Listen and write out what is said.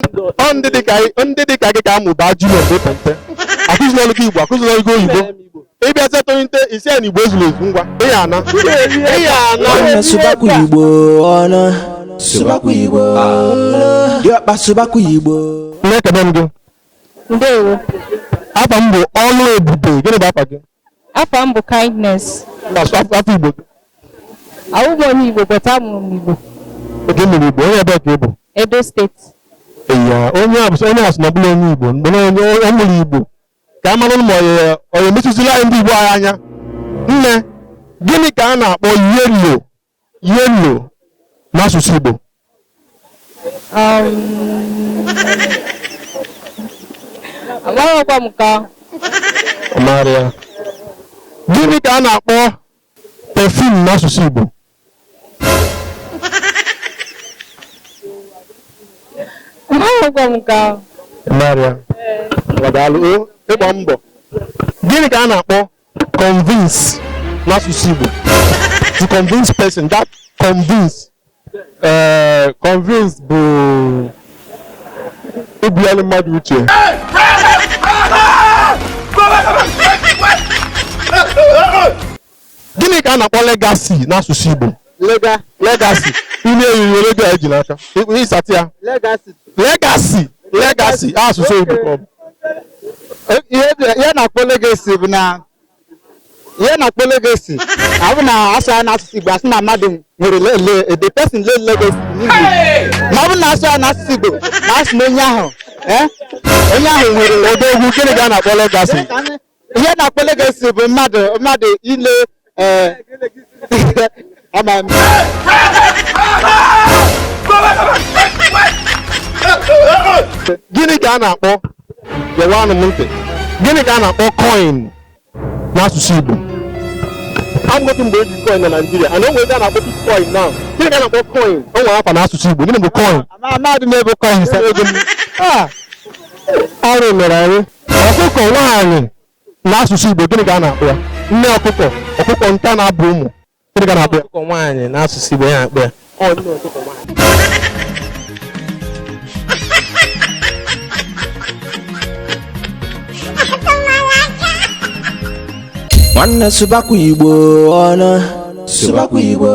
Ndị dịka gị ka amụba Ajụjụ mgbe pente. Akụzila ọrụ gị Igbo, akụzila ọrụ gị oyibo. Ịbịa zetọnite isi ya na Igbo ezuru ezu ngwa. Ịya ana. Subakwa Igbo ọnụ. Subakwa Igbo. Diọkpa subakwa Igbo. Na-ekele m gị. Ndewo. Afa m bụ Ọlụ Ebube. Gịnị bụ afa gị? Afa m bụ Kindness. Afọ Igbo gị. Awụbụ onye Igbo bụta amụrụ m Igbo. Oge mere Igbo, onye ebe ka ị bụ? Edo steeti. Eya, onye asụ na ọbụla onye Igbo, mgbe onye ọmụrụ Igbo. Ka a mara ma ọ emetụtụla anyị ndị Igbo anyị anya. Nne, gịnị ka a na-akpọ yelo n'asụsụ Igbo? Amaghịkwa m ka. Maria. Gịnị ka a na-akpọ perfume n'asụsụ Igbo? Amaghịkwa m ka. Maria. Wadalụ ịgba mbọ. Gịnị ka a na-akpọ convince n'asụsụ Igbo? To convince person, that convince. Convince bụ ịbụgharị mmadụ uche. Gịnị ka a na-akpọ legacy n'asụsụ Igbo? Legacy. Ihe eriri redio eji n'aka. Ịsatị ya. Legacy asụsụ Igbo. Ihe na-akpọ legacy bụ na abụ na asụ ya n'asụsụ Igbo asị na mmadụ nwere the person legacy n'Igbo. Ma ọ bụ na asụ ya n'asụsụ Igbo na asụ na onye ahụ nwere Odogwu. Gịnị ka a na-akpọ legacy? ihe na-akpọ legacy bụ mmadụ ile Gịnị ka a na-akpọ gewanụ m ntị? Gịnị ka a na-akpọ coin n'asụsụ Igbo? Amụtụ mgbe eji coin na Nigeria, ana onwe ndị a na-akpọ bitcoin now. Gịnị ka a na-akpọ coin? O nwere afa n'asụsụ Igbo. Gịnị bụ coin? mmadụ na-ebe coin Ọrụ mere anyị. Ọkụkọ nwaanyị n'asụsụ Igbo gịnị ka a na-akpọ ya? Nne ọkụkọ nta na-abụ ụmụ. Gịnị ka a na-akpọ ya? Ọkụkọ nwaanyị n'asụsụ Igbo ya na-akpọ ya. Nne ọkụkọ nwaanyị. Nwanne subakwa Igbo ọnụ. Subakwa Igbo.